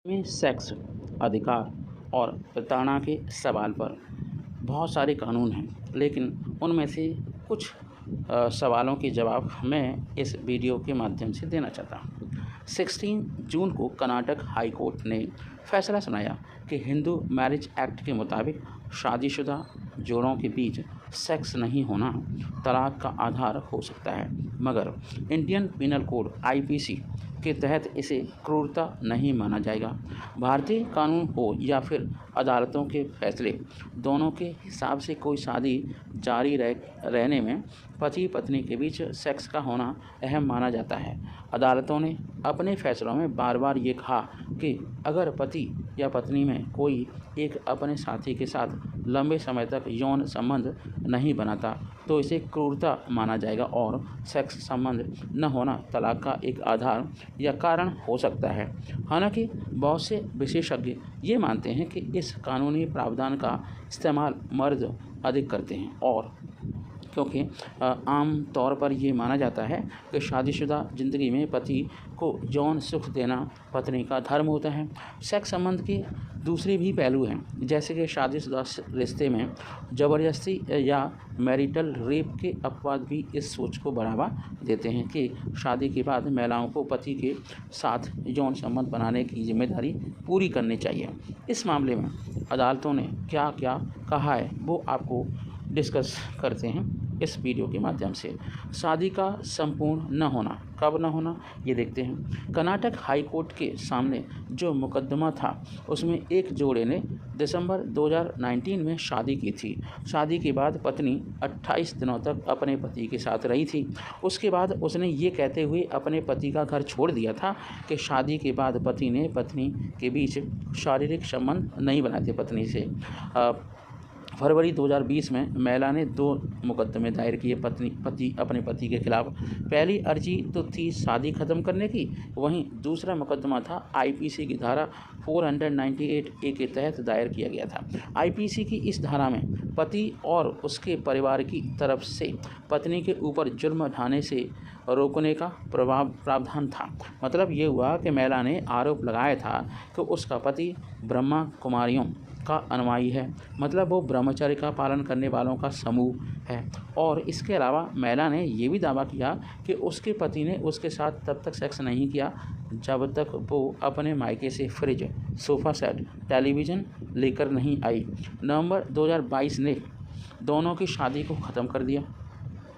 में सेक्स अधिकार और प्रताड़ना के सवाल पर बहुत सारे कानून हैं, लेकिन उनमें से कुछ सवालों के जवाब मैं इस वीडियो के माध्यम से देना चाहता हूँ। 16 जून को कर्नाटक हाई कोर्ट ने फैसला सुनाया कि हिंदू मैरिज एक्ट के मुताबिक शादीशुदा जोड़ों के बीच सेक्स नहीं होना तलाक का आधार हो सकता है, मगर इंडियन पिनल कोड (आईपीसी) के तहत इसे क्रूरता नहीं माना जाएगा। भारतीय कानून हो या फिर अदालतों के फैसले, दोनों के हिसाब से कोई शादी जारी रहने में पति पत्नी के बीच सेक्स का होना अहम माना जाता है। अदालतों ने अपने फैसलों में बार बार ये कहा कि अगर पति या पत्नी में कोई एक अपने साथी के साथ लंबे समय तक यौन संबंध नहीं बनाता तो इसे क्रूरता माना जाएगा और सेक्स संबंध न होना तलाक का एक आधार या कारण हो सकता है। हालांकि बहुत से विशेषज्ञ ये मानते हैं कि इस कानूनी प्रावधान का इस्तेमाल मर्द अधिक करते हैं, और क्योंकि आम तौर पर ये माना जाता है कि शादीशुदा ज़िंदगी में पति को यौन सुख देना पत्नी का धर्म होता है। सेक्स संबंध के दूसरे भी पहलू हैं, जैसे कि शादीशुदा रिश्ते में ज़बरदस्ती या मैरिटल रेप के अपवाद भी इस सोच को बढ़ावा देते हैं कि शादी के बाद महिलाओं को पति के साथ यौन संबंध बनाने की जिम्मेदारी पूरी करनी चाहिए। इस मामले में अदालतों ने क्या क्या कहा है वो आपको डिस्कस करते हैं इस वीडियो के माध्यम से। शादी का संपूर्ण न होना, कब न होना ये देखते हैं। कर्नाटक हाई कोर्ट के सामने जो मुकदमा था उसमें एक जोड़े ने दिसंबर 2019 में शादी की थी। शादी के बाद पत्नी 28 दिनों तक अपने पति के साथ रही थी। उसके बाद उसने ये कहते हुए अपने पति का घर छोड़ दिया था कि शादी के बाद पति ने पत्नी के बीच शारीरिक संबंध नहीं बनाए थे पत्नी से। फरवरी 2020 में महिला ने 2 मुकदमे दायर किए अपने पति के खिलाफ। पहली अर्जी तो थी शादी ख़त्म करने की, वहीं दूसरा मुकदमा था आईपीसी की धारा 498A के तहत दायर किया गया था। आईपीसी की इस धारा में पति और उसके परिवार की तरफ से पत्नी के ऊपर जुर्म ढाने से रोकने का प्रावधान था। मतलब ये हुआ कि महिला ने आरोप लगाया था कि उसका पति ब्रह्मा कुमारियों का अनुयायी है, मतलब वो ब्रह्मचर्य का पालन करने वालों का समूह है। और इसके अलावा महिला ने ये भी दावा किया कि उसके पति ने उसके साथ तब तक सेक्स नहीं किया जब तक वो अपने मायके से फ्रिज, सोफ़ा सेट, टेलीविज़न लेकर नहीं आई। नवंबर 2022 ने दोनों की शादी को ख़त्म कर दिया।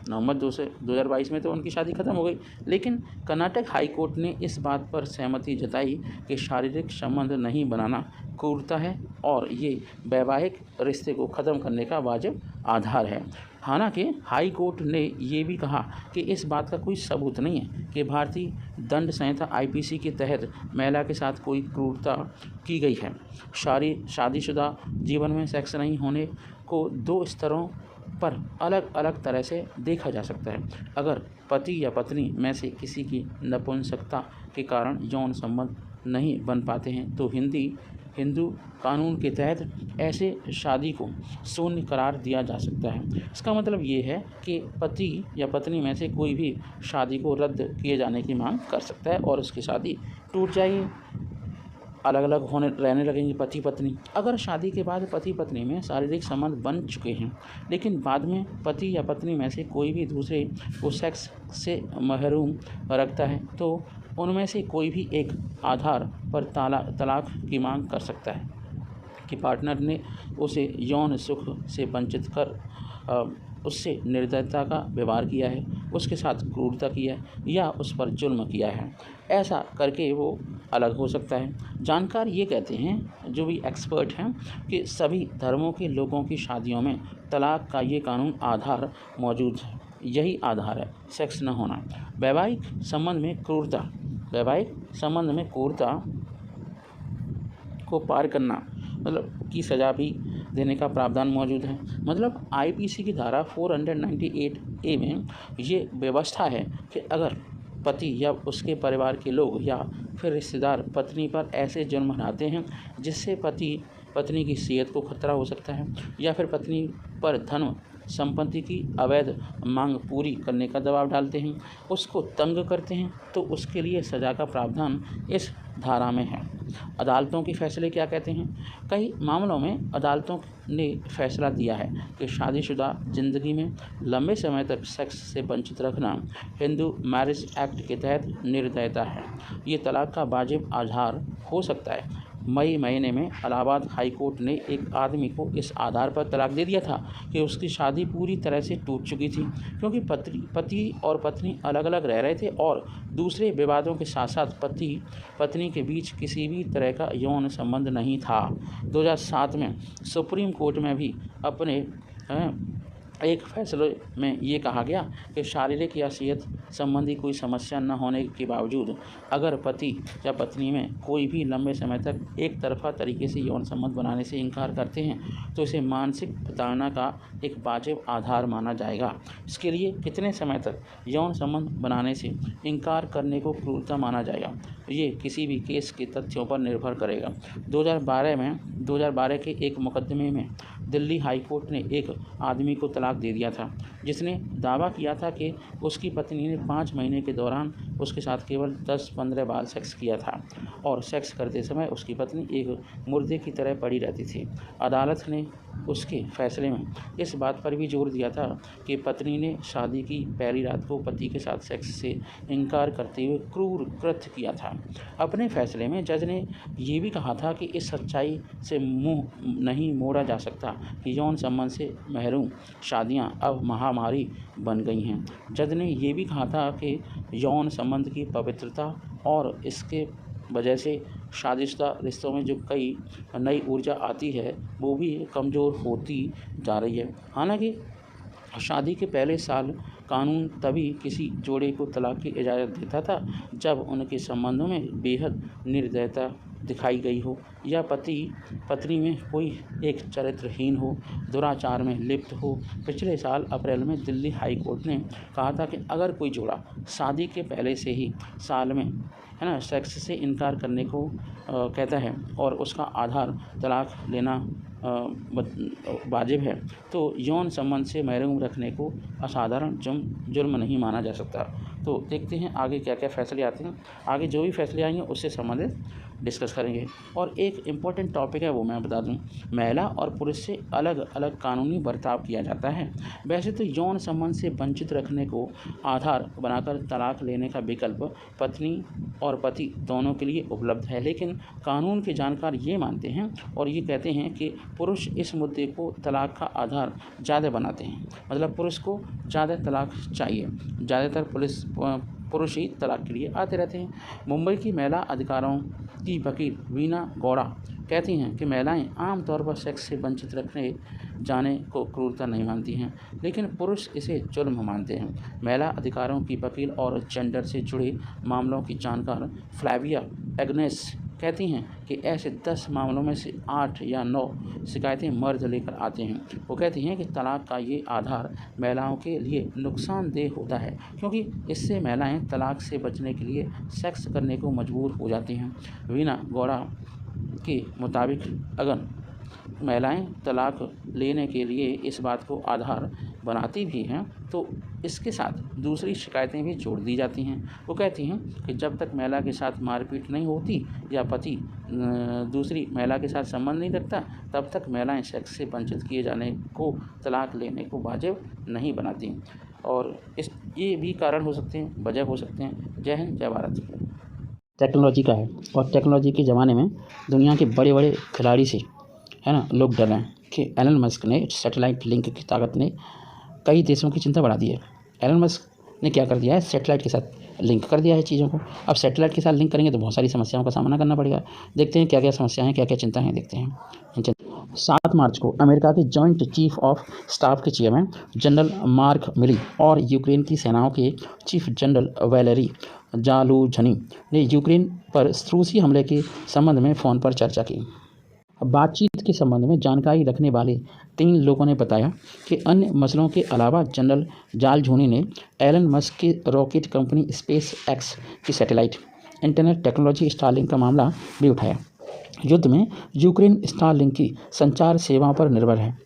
नवंबर 2022 में तो उनकी शादी ख़त्म हो गई, लेकिन कर्नाटक हाई कोर्ट ने इस बात पर सहमति जताई कि शारीरिक संबंध नहीं बनाना क्रूरता है और ये वैवाहिक रिश्ते को ख़त्म करने का वाजिब आधार है। हालांकि हाई कोर्ट ने ये भी कहा कि इस बात का कोई सबूत नहीं है कि भारतीय दंड संहिता आईपीसी के तहत महिला के साथ कोई क्रूरता की गई है। शादीशुदा जीवन में सेक्स नहीं होने को 2 स्तरों पर अलग अलग तरह से देखा जा सकता है। अगर पति या पत्नी में से किसी की नपुंसकता के कारण यौन संबंध नहीं बन पाते हैं तो हिंदू कानून के तहत ऐसे शादी को शून्य करार दिया जा सकता है। इसका मतलब ये है कि पति या पत्नी में से कोई भी शादी को रद्द किए जाने की मांग कर सकता है और उसकी शादी टूट जाएगी, अलग अलग रहने लगेंगे पति पत्नी। अगर शादी के बाद पति पत्नी में शारीरिक संबंध बन चुके हैं, लेकिन बाद में पति या पत्नी में से कोई भी दूसरे को सेक्स से महरूम रखता है, तो उनमें से कोई भी एक आधार पर तलाक की मांग कर सकता है कि पार्टनर ने उसे यौन सुख से वंचित कर उससे निर्दयता का व्यवहार किया है, उसके साथ क्रूरता की है या उस पर जुल्म किया है। ऐसा करके वो अलग हो सकता है। जानकार ये कहते हैं, जो भी एक्सपर्ट हैं, कि सभी धर्मों के लोगों की शादियों में तलाक का ये कानून आधार मौजूद है। यही आधार है सेक्स न होना। वैवाहिक संबंध में क्रूरता को पार करना मतलब की सज़ा भी देने का प्रावधान मौजूद है। मतलब आईपीसी की धारा 498A में ये व्यवस्था है कि अगर पति या उसके परिवार के लोग या फिर रिश्तेदार पत्नी पर ऐसे जुर्म ढाते हैं जिससे पति पत्नी की सेहत को खतरा हो सकता है, या फिर पत्नी पर धन संपत्ति की अवैध मांग पूरी करने का दबाव डालते हैं, उसको तंग करते हैं, तो उसके लिए सज़ा का प्रावधान इस धारा में है। अदालतों के फैसले क्या कहते हैं? कई मामलों में अदालतों ने फैसला दिया है कि शादीशुदा ज़िंदगी में लंबे समय तक सेक्स से वंचित रखना हिंदू मैरिज एक्ट के तहत निर्दयता है। ये तलाक का वाजिब आधार हो सकता है। मई महीने में इलाहाबाद हाई कोर्ट ने एक आदमी को इस आधार पर तलाक दे दिया था कि उसकी शादी पूरी तरह से टूट चुकी थी, क्योंकि पति और पत्नी अलग अलग रह रहे थे और दूसरे विवादों के साथ साथ पति पत्नी के बीच किसी भी तरह का यौन संबंध नहीं था। 2007 में सुप्रीम कोर्ट में भी अपने एक फैसले में ये कहा गया कि शारीरिक या सेहत संबंधी कोई समस्या न होने के बावजूद अगर पति या पत्नी में कोई भी लंबे समय तक एक तरफा तरीके से यौन संबंध बनाने से इनकार करते हैं तो इसे मानसिक प्रताड़ना का एक वाजिब आधार माना जाएगा। इसके लिए कितने समय तक यौन संबंध बनाने से इनकार करने को क्रूरता माना जाएगा, ये किसी भी केस के तथ्यों पर निर्भर करेगा। 2012 के एक मुकदमे में दिल्ली हाई कोर्ट ने एक आदमी को तलाक दे दिया था, जिसने दावा किया था कि उसकी पत्नी ने 5 महीने के दौरान उसके साथ केवल 10-15 बार सेक्स किया था और सेक्स करते समय उसकी पत्नी एक मुर्दे की तरह पड़ी रहती थी। अदालत ने उसके फैसले में इस बात पर भी जोर दिया था कि पत्नी ने शादी की पहली रात को पति के साथ सेक्स से इनकार करते हुए क्रूर कृत्य किया था। अपने फैसले में जज ने ये भी कहा था कि इस सच्चाई से मुंह नहीं मोड़ा जा सकता कि यौन संबंध से महरूम शादियां अब महामारी बन गई हैं। जज ने ये भी कहा था कि यौन संबंध की पवित्रता और इसके वजह से शादीशुदा रिश्तों में जो कई नई ऊर्जा आती है वो भी कमज़ोर होती जा रही है। हालांकि शादी के पहले साल कानून तभी किसी जोड़े को तलाक की इजाज़त देता था जब उनके संबंधों में बेहद निर्दयता दिखाई गई हो या पति पत्नी में कोई एक चरित्रहीन हो, दुराचार में लिप्त हो। पिछले साल अप्रैल में दिल्ली हाई कोर्ट ने कहा था कि अगर कोई जोड़ा शादी के पहले से ही साल में सेक्स से इनकार करने को कहता है और उसका आधार तलाक लेना वाजिब है तो यौन संबंध से महरूम रखने को असाधारण जुर्म नहीं माना जा सकता। तो देखते हैं आगे क्या क्या फैसले आते हैं। आगे जो भी फैसले आएंगे उससे संबंधित डिस्कस करेंगे। और एक इम्पॉर्टेंट टॉपिक है वो मैं बता दूं, महिला और पुरुष से अलग अलग कानूनी बर्ताव किया जाता है। वैसे तो यौन संबंध से वंचित रखने को आधार बनाकर तलाक लेने का विकल्प पत्नी और पति दोनों के लिए उपलब्ध है, लेकिन कानून के जानकार ये मानते हैं और ये कहते हैं कि पुरुष इस मुद्दे को तलाक का आधार ज़्यादा बनाते हैं। मतलब पुरुष को ज़्यादा तलाक चाहिए, ज़्यादातर पुरुष ही तलाक के लिए आते रहते हैं। मुंबई की महिला अधिकारों की वकील वीना गौड़ा कहती हैं कि महिलाएं आमतौर पर सेक्स से वंचित रखने जाने को क्रूरता नहीं मानती हैं, लेकिन पुरुष इसे जुल्म मानते हैं। महिला अधिकारों की वकील और जेंडर से जुड़े मामलों की जानकार फ्लैविया एग्नेस कहती हैं कि ऐसे 10 मामलों में से 8 या 9 शिकायतें मर्द लेकर आते हैं। वो कहती हैं कि तलाक का ये आधार महिलाओं के लिए नुकसानदेह होता है, क्योंकि इससे महिलाएं तलाक से बचने के लिए सेक्स करने को मजबूर हो जाती हैं। वीना गौड़ा के मुताबिक अगर महिलाएं तलाक लेने के लिए इस बात को आधार बनाती भी हैं तो इसके साथ दूसरी शिकायतें भी जोड़ दी जाती हैं। वो कहती हैं कि जब तक महिला के साथ मारपीट नहीं होती या पति दूसरी महिला के साथ संबंध नहीं रखता तब तक महिलाएं सेक्स से वंचित किए जाने को तलाक लेने को वाजिब नहीं बनाती। और ये भी कारण हो सकते हैं, वजह हो सकते हैं। जय हिंद, जय भारत। टेक्नोलॉजी का है और टेक्नोलॉजी के ज़माने में दुनिया के बड़े बड़े खिलाड़ी से लोग डर रहे हैं कि एलन मस्क ने सैटेलाइट लिंक की ताकत ने कई देशों की चिंता बढ़ा दी है। एलन मस्क ने क्या कर दिया है, सैटेलाइट के साथ लिंक कर दिया है चीज़ों को। अब सैटेलाइट के साथ लिंक करेंगे तो बहुत सारी समस्याओं का सामना करना पड़ेगा। देखते हैं क्या क्या समस्याएं हैं, क्या क्या चिंता हैं, देखते हैं। 7 मार्च को अमेरिका के जॉइंट चीफ ऑफ स्टाफ के चेयरमैन जनरल मार्क मिली और यूक्रेन की सेनाओं के चीफ जनरल वैलेरी जालूझनी ने यूक्रेन पर रूसी हमले के संबंध में फ़ोन पर चर्चा की। बातचीत के संबंध में जानकारी रखने वाले 3 लोगों ने बताया कि अन्य मसलों के अलावा जनरल जालझूनी ने एलन मस्क की रॉकेट कंपनी स्पेस एक्स की सैटेलाइट इंटरनेट टेक्नोलॉजी स्टारलिंक का मामला भी उठाया। युद्ध में यूक्रेन स्टारलिंक की संचार सेवाओं पर निर्भर है।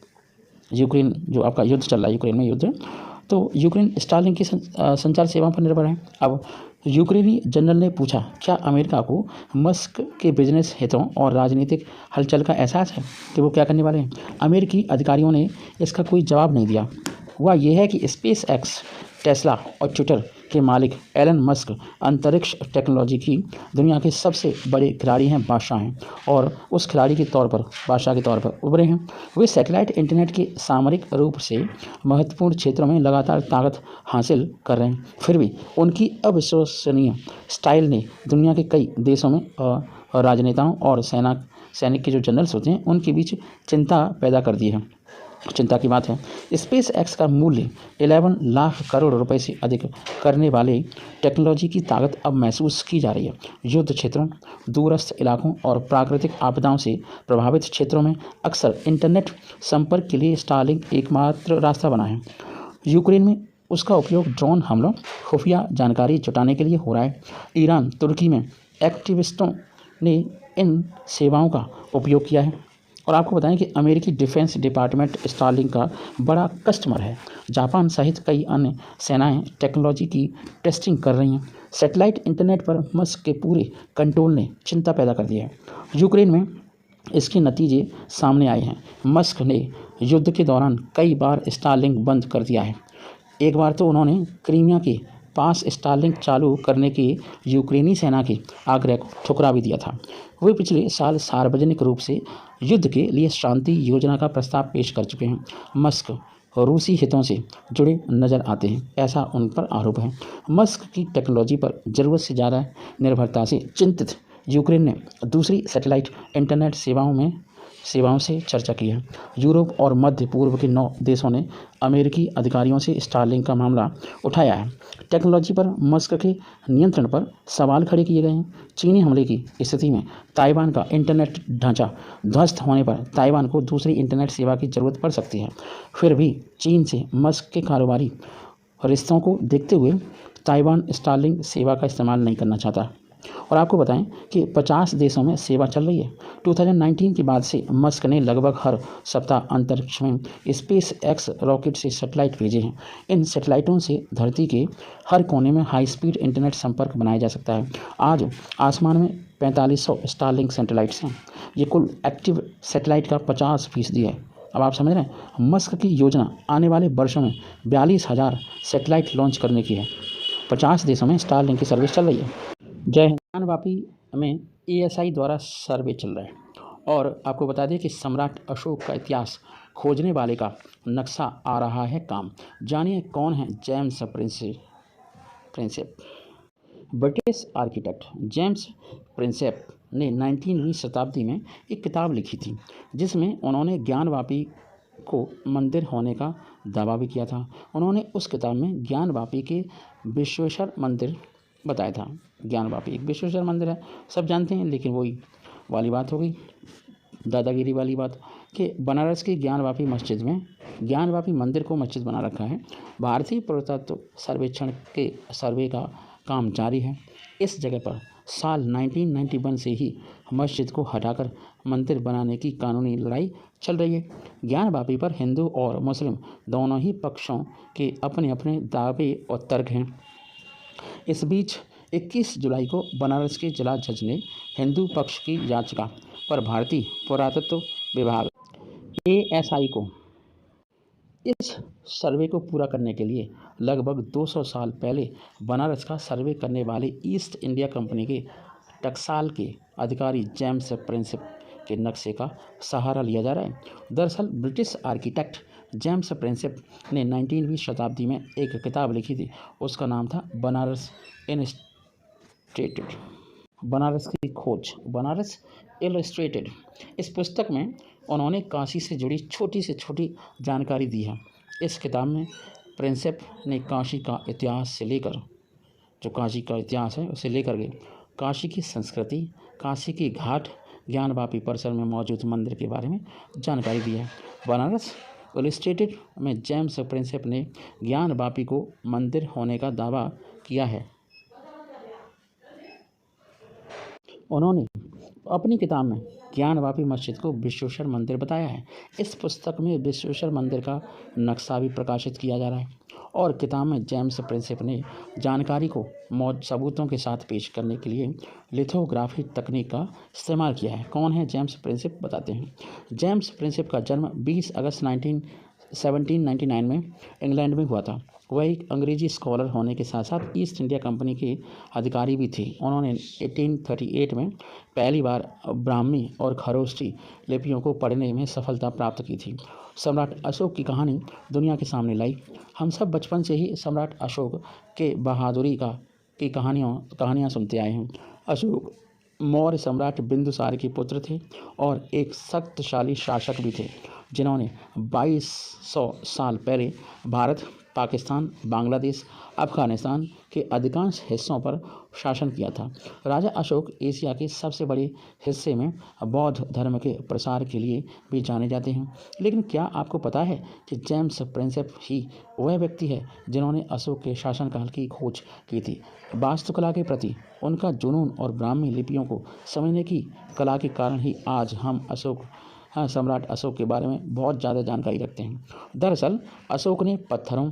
यूक्रेन जो आपका युद्ध चल रहा है, यूक्रेन में युद्ध, तो यूक्रेन स्टारलिंक की संचार सेवाओं पर निर्भर है। अब यूक्रेनी जनरल ने पूछा, क्या अमेरिका को मस्क के बिजनेस हितों और राजनीतिक हलचल का एहसास है कि वो क्या करने वाले हैं? अमेरिकी अधिकारियों ने इसका कोई जवाब नहीं दिया। हुआ यह है कि स्पेस एक्स, टेस्ला और ट्विटर के मालिक एलन मस्क अंतरिक्ष टेक्नोलॉजी की दुनिया के सबसे बड़े खिलाड़ी हैं, बादशाह हैं, और उस खिलाड़ी के तौर पर, बादशाह के तौर पर उभरे हैं। वे सैटेलाइट इंटरनेट के सामरिक रूप से महत्वपूर्ण क्षेत्रों में लगातार ताकत हासिल कर रहे हैं। फिर भी उनकी अविश्वसनीय स्टाइल ने दुनिया के कई देशों में राजनेताओं और सैनिक के जो जनरल्स होते हैं उनके बीच चिंता पैदा कर दी है। चिंता की बात है। स्पेस एक्स का मूल्य 11 लाख करोड़ रुपए से अधिक करने वाले टेक्नोलॉजी की ताकत अब महसूस की जा रही है। युद्ध क्षेत्रों, दूरस्थ इलाकों और प्राकृतिक आपदाओं से प्रभावित क्षेत्रों में अक्सर इंटरनेट संपर्क के लिए स्टारलिंक एकमात्र रास्ता बना है। यूक्रेन में उसका उपयोग ड्रोन हमलों, खुफिया जानकारी जुटाने के लिए हो रहा है। ईरान, तुर्की में एक्टिविस्टों ने इन सेवाओं का उपयोग किया है। और आपको बताएं कि अमेरिकी डिफेंस डिपार्टमेंट स्टारलिंक का बड़ा कस्टमर है। जापान सहित कई अन्य सेनाएं टेक्नोलॉजी की टेस्टिंग कर रही हैं। सैटेलाइट इंटरनेट पर मस्क के पूरे कंट्रोल ने चिंता पैदा कर दी है। यूक्रेन में इसके नतीजे सामने आए हैं। मस्क ने युद्ध के दौरान कई बार स्टारलिंक बंद कर दिया है। एक बार तो उन्होंने क्रीमिया के पास स्टारलिंक चालू करने के यूक्रेनी सेना के आग्रह को ठुकरा भी दिया था। वे पिछले साल सार्वजनिक रूप से युद्ध के लिए शांति योजना का प्रस्ताव पेश कर चुके हैं। मस्क रूसी हितों से जुड़े नजर आते हैं, ऐसा उन पर आरोप है। मस्क की टेक्नोलॉजी पर ज़रूरत से ज़्यादा निर्भरता से चिंतित यूक्रेन ने दूसरी सैटेलाइट इंटरनेट सेवाओं से चर्चा की है। यूरोप और मध्य पूर्व के 9 देशों ने अमेरिकी अधिकारियों से स्टारलिंक का मामला उठाया है। टेक्नोलॉजी पर मस्क के नियंत्रण पर सवाल खड़े किए गए हैं। चीनी हमले की स्थिति में ताइवान का इंटरनेट ढांचा ध्वस्त होने पर ताइवान को दूसरी इंटरनेट सेवा की ज़रूरत पड़ सकती है। फिर भी चीन से मस्क के कारोबारी रिश्तों को देखते हुए ताइवान स्टारलिंक सेवा का इस्तेमाल नहीं करना चाहता। और आपको बताएं कि 50 देशों में सेवा चल रही है। 2019 के बाद से मस्क ने लगभग हर सप्ताह अंतरिक्ष में स्पेस एक्स रॉकेट से सैटेलाइट भेजे हैं। इन सैटेलाइटों से धरती के हर कोने में हाई स्पीड इंटरनेट संपर्क बनाया जा सकता है। आज आसमान में 4500 स्टारलिंक सैटेलाइट्स हैं। ये कुल एक्टिव सैटेलाइट का 50% है। अब आप समझ रहे हैं, मस्क की योजना आने वाले वर्षों में 42,000 सैटेलाइट लॉन्च करने की है। 50 देशों में स्टारलिंक की सर्विस चल रही है। जय हिंद। ज्ञानवापी में ASI द्वारा सर्वे चल रहा है। और आपको बता दें कि सम्राट अशोक का इतिहास खोजने वाले का नक्शा आ रहा है काम। जानिए कौन है James Prinsep. British architect James Prinsep ने 19वीं शताब्दी में एक किताब लिखी थी, जिसमें उन्होंने ज्ञानवापी को मंदिर होने का दावा भी किया था। उन्होंने उस किताब में ज्ञानवापी के विश्वेश्वर मंदिर बताया था। ज्ञानवापी एक विश्वेश्वर मंदिर है, सब जानते हैं, लेकिन वही वाली बात हो गई, दादागिरी वाली बात, कि बनारस की ज्ञानवापी मस्जिद में ज्ञानवापी मंदिर को मस्जिद बना रखा है। भारतीय पुरातत्व सर्वेक्षण के सर्वे का काम जारी है। इस जगह पर साल 1991 से ही मस्जिद को हटाकर मंदिर बनाने की कानूनी लड़ाई चल रही है। ज्ञानवापी पर हिंदू और मुस्लिम दोनों ही पक्षों के अपने अपने दावे और तर्क हैं। इस बीच 21 जुलाई को बनारस के जिला जज ने हिंदू पक्ष की याचिका पर भारतीय पुरातत्व विभाग ASI को इस सर्वे को पूरा करने के लिए लगभग 200 साल पहले बनारस का सर्वे करने वाले ईस्ट इंडिया कंपनी के टकसाल के अधिकारी जेम्स प्रिंसेप के नक्शे का सहारा लिया जा रहा है। दरअसल ब्रिटिश आर्किटेक्ट जेम्स प्रिंसेप ने 19वीं शताब्दी में एक किताब लिखी थी। उसका नाम था बनारस इलस्ट्रेटेड, बनारस की खोज, बनारस इलस्ट्रेटेड। इस पुस्तक में उन्होंने काशी से जुड़ी छोटी से छोटी जानकारी दी है। इस किताब में प्रिंसेप ने काशी का इतिहास से लेकर, जो काशी का इतिहास है उसे लेकर के काशी की संस्कृति, काशी की घाट, ज्ञानवापी परिसर में मौजूद मंदिर के बारे में जानकारी दी है। बनारस इलस्ट्रेटेड में जेम्स प्रिंसेप ने ज्ञानवापी को मंदिर होने का दावा किया है। उन्होंने अपनी किताब में ज्ञानवापी मस्जिद को विश्वेश्वर मंदिर बताया है। इस पुस्तक में विश्वेश्वर मंदिर का नक्शा भी प्रकाशित किया जा रहा है और किताब में जेम्स प्रिंसिप ने जानकारी को सबूतों के साथ पेश करने के लिए लिथोग्राफी तकनीक का इस्तेमाल किया है। कौन है जेम्स प्रिंसिप, बताते हैं। जेम्स प्रिंसिप का जन्म 20 अगस्त 1799 में इंग्लैंड में हुआ था। वह एक अंग्रेजी स्कॉलर होने के साथ साथ ईस्ट इंडिया कंपनी के अधिकारी भी थे। उन्होंने 1838 में पहली बार ब्राह्मी और खरोष्ठी लिपियों को पढ़ने में सफलता प्राप्त की थी। सम्राट अशोक की कहानी दुनिया के सामने लाई। हम सब बचपन से ही सम्राट अशोक के बहादुरी की कहानियाँ सुनते आए हैं। अशोक मौर्य सम्राट बिंदुसार के पुत्र थे और एक शक्तिशाली शासक भी थे, जिन्होंने 2200 साल पहले भारत, पाकिस्तान, बांग्लादेश, अफगानिस्तान के अधिकांश हिस्सों पर शासन किया था। राजा अशोक एशिया के सबसे बड़े हिस्से में बौद्ध धर्म के प्रसार के लिए भी जाने जाते हैं। लेकिन क्या आपको पता है कि जेम्स प्रिंसिप ही वह व्यक्ति है जिन्होंने अशोक के शासनकाल की खोज की थी। वास्तुकला के प्रति उनका जुनून और ब्राह्मी लिपियों को समझने की कला के कारण ही आज हम सम्राट अशोक के बारे में बहुत ज़्यादा जानकारी रखते हैं। दरअसल अशोक ने पत्थरों,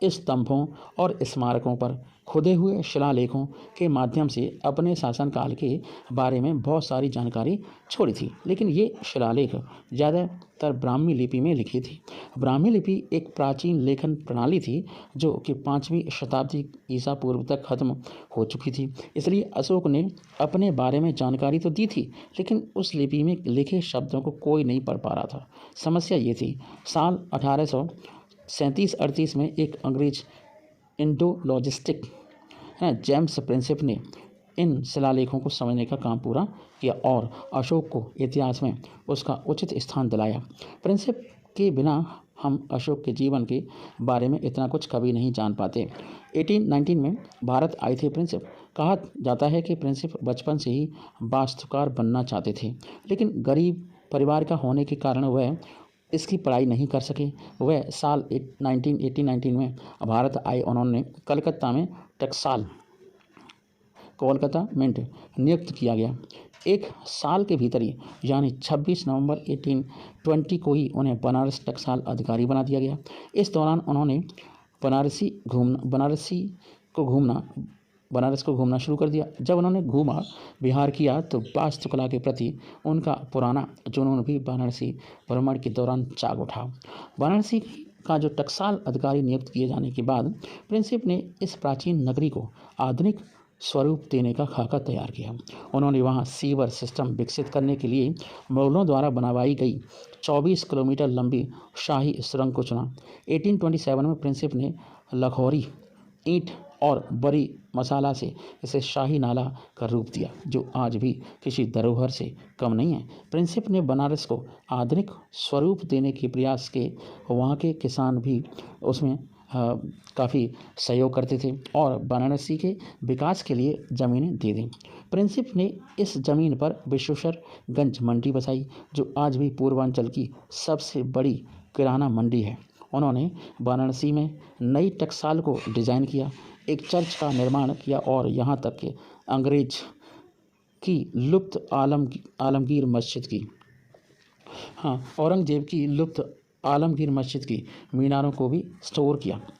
स्तंभों और स्मारकों पर खुदे हुए शिलालेखों के माध्यम से अपने शासनकाल के बारे में बहुत सारी जानकारी छोड़ी थी। लेकिन ये शिलालेख ज़्यादातर ब्राह्मी लिपि में लिखी थी। ब्राह्मी लिपि एक प्राचीन लेखन प्रणाली थी जो कि 5वीं शताब्दी ईसा पूर्व तक खत्म हो चुकी थी। इसलिए अशोक ने अपने बारे में जानकारी तो दी थी, लेकिन उस लिपि में लिखे शब्दों को कोई नहीं पढ़ पा रहा था। समस्या ये थी, साल 1837-38 में एक अंग्रेज इंडोलॉजिस्टिक जेम्स प्रिंसिप ने इन शिलालेखों को समझने का काम पूरा किया और अशोक को इतिहास में उसका उचित स्थान दिलाया। प्रिंसिप के बिना हम अशोक के जीवन के बारे में इतना कुछ कभी नहीं जान पाते। 1819 में भारत आए थे प्रिंसिप। कहा जाता है कि प्रिंसिप बचपन से ही वास्तुकार बनना चाहते थे, लेकिन गरीब परिवार का होने के कारण वह इसकी पढ़ाई नहीं कर सके। वह साल 1919 में भारत आए। उन्होंने कोलकाता में नियुक्त किया गया। एक साल के भीतर ही यानी 26 नवंबर 1820 को ही उन्हें बनारस टकसाल अधिकारी बना दिया गया। इस दौरान उन्होंने बनारस को घूमना शुरू कर दिया। जब उन्होंने घूमा विहार किया तो वास्तुकला के प्रति उनका पुराना जुनून भी बनारसी भ्रमण के दौरान जाग उठा। बनारसी का जो टकसाल अधिकारी नियुक्त किए जाने के बाद प्रिंसिप ने इस प्राचीन नगरी को आधुनिक स्वरूप देने का खाका तैयार किया। उन्होंने वहां सीवर सिस्टम विकसित करने के लिए मुगलों द्वारा बनवाई गई 24 किलोमीटर लंबी शाही सुरंग को चुना। 1827 में प्रिंसिप ने लखौरी ईंट और बड़ी मसाला से इसे शाही नाला का रूप दिया, जो आज भी किसी धरोहर से कम नहीं है। प्रिंसिप ने बनारस को आधुनिक स्वरूप देने के प्रयास के वहाँ के किसान भी उसमें काफ़ी सहयोग करते थे और वाराणसी के विकास के लिए ज़मीनें दे दी। प्रिंसिप ने इस ज़मीन पर विश्वेश्वरगंज मंडी बसाई, जो आज भी पूर्वांचल की सबसे बड़ी किराना मंडी है। उन्होंने वाराणसी में नई टकसाल को डिज़ाइन किया, एक चर्च का निर्माण किया और यहाँ तक कि अंग्रेज की लुप्त आलमगीर मस्जिद की मीनारों को भी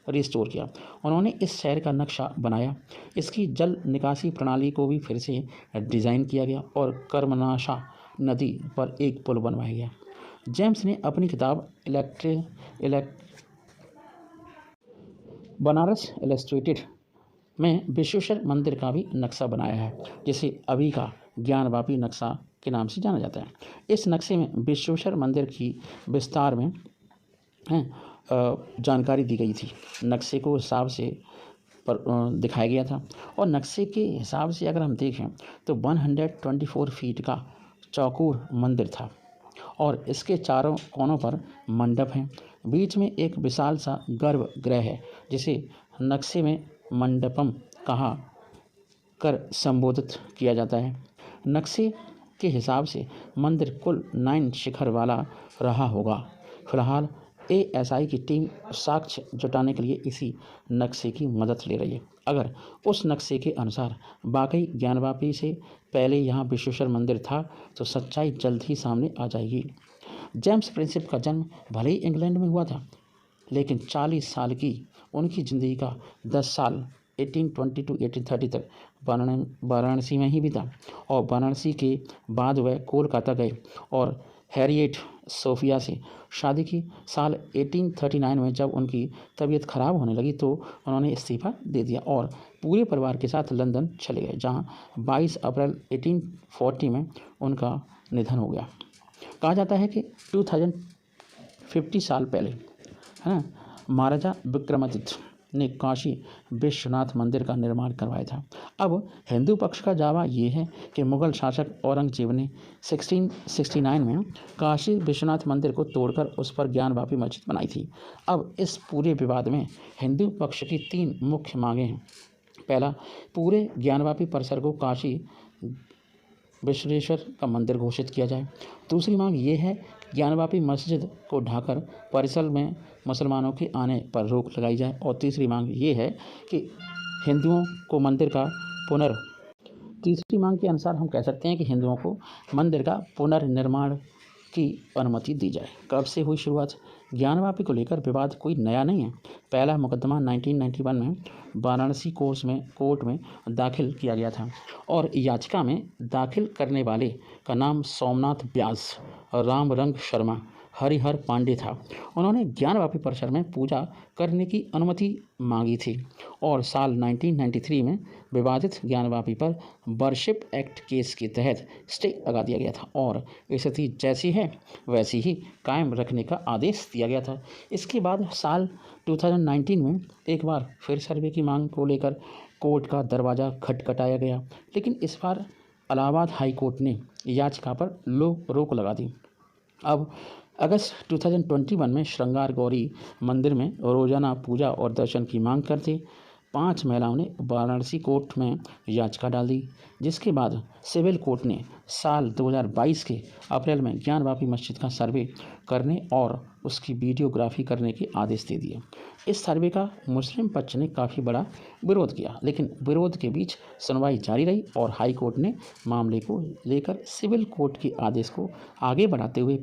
रिस्टोर किया। उन्होंने इस शहर का नक्शा बनाया। इसकी जल निकासी प्रणाली को भी फिर से डिज़ाइन किया गया और कर्मनाशा नदी पर एक पुल बनवाया गया। जेम्स ने अपनी किताब बनारस इलस्ट्रेटेड में विश्वेश्वर मंदिर का भी नक्शा बनाया है, जिसे अभी का ज्ञानवापी नक्शा के नाम से जाना जाता है। इस नक्शे में विश्वेश्वर मंदिर की विस्तार में जानकारी दी गई थी। नक्शे को हिसाब से दिखाया गया था और नक्शे के हिसाब से अगर हम देखें तो 124 फीट का चौकोर मंदिर था और इसके चारों कोनों पर मंडप हैं। बीच में एक विशाल सा गर्भगृह है, जिसे नक्शे में मंडपम कहा कर संबोधित किया जाता है। नक्शे के हिसाब से मंदिर कुल 9 शिखर वाला रहा होगा। फिलहाल ASI की टीम साक्ष्य जुटाने के लिए इसी नक्शे की मदद ले रही है। अगर उस नक्शे के अनुसार वाकई ज्ञानवापी से पहले यहाँ विश्वेश्वर मंदिर था तो सच्चाई जल्द ही सामने आ जाएगी। जेम्स प्रिंसिप का जन्म भले ही इंग्लैंड में हुआ था, लेकिन 40 साल की उनकी ज़िंदगी का 10 साल 1820 to 1830 तक वाराणसी में ही बीता और वाराणसी के बाद वह कोलकाता गए और हैरियट सोफिया से शादी की। साल 1839 में जब उनकी तबीयत खराब होने लगी तो उन्होंने इस्तीफा दे दिया और पूरे परिवार के साथ लंदन चले गए, जहां 22 अप्रैल 1840 में उनका निधन हो गया। कहा जाता है कि 2050 साल पहले, है ना, महाराजा विक्रमादित्य ने काशी विश्वनाथ मंदिर का निर्माण करवाया था। अब हिंदू पक्ष का दावा ये है कि मुगल शासक औरंगजेब ने 1669 में काशी विश्वनाथ मंदिर को तोड़कर उस पर ज्ञानवापी मस्जिद बनाई थी। अब इस पूरे विवाद में हिंदू पक्ष की 3 मुख्य मांगें हैं। पहला, पूरे ज्ञानवापी परिसर को काशी विश्वेश्वर का मंदिर घोषित किया जाए। दूसरी मांग ये है ज्ञानवापी मस्जिद को ढाकर परिसर में मुसलमानों के आने पर रोक लगाई जाए। और तीसरी मांग ये है कि हिंदुओं को मंदिर का तीसरी मांग के अनुसार हम कह सकते हैं कि हिंदुओं को मंदिर का पुनर्निर्माण की अनुमति दी जाए। कब से हुई शुरुआत? ज्ञानवापी को लेकर विवाद कोई नया नहीं है। पहला मुकदमा 1991 में वाराणसी कोर्ट में दाखिल किया गया था और याचिका में दाखिल करने वाले का नाम सोमनाथ व्यास, रामरंग शर्मा, हरिहर पांडे था। उन्होंने ज्ञानवापी परिसर में पूजा करने की अनुमति मांगी थी और साल 1993 में विवादित ज्ञानवापी पर वर्शिप एक्ट केस के तहत स्टे लगा दिया गया था और स्थिति जैसी है वैसी ही कायम रखने का आदेश दिया गया था। इसके बाद साल 2019 में एक बार फिर सर्वे की मांग को लेकर कोर्ट का दरवाज़ा खटखटाया गया, लेकिन इस बार इलाहाबाद हाई कोर्ट ने याचिका पर रोक लगा दी। अब अगस्त 2021 में श्रृंगार गौरी मंदिर में रोजाना पूजा और दर्शन की मांग करते 5 महिलाओं ने वाराणसी कोर्ट में याचिका डाल दी, जिसके बाद सिविल कोर्ट ने साल 2022 के अप्रैल में ज्ञानवापी मस्जिद का सर्वे करने और उसकी वीडियोग्राफी करने के आदेश दे दिए। इस सर्वे का मुस्लिम पक्ष ने काफ़ी बड़ा विरोध किया, लेकिन विरोध के बीच सुनवाई जारी रही और हाई कोर्ट ने मामले को लेकर सिविल कोर्ट के आदेश को आगे बढ़ाते हुए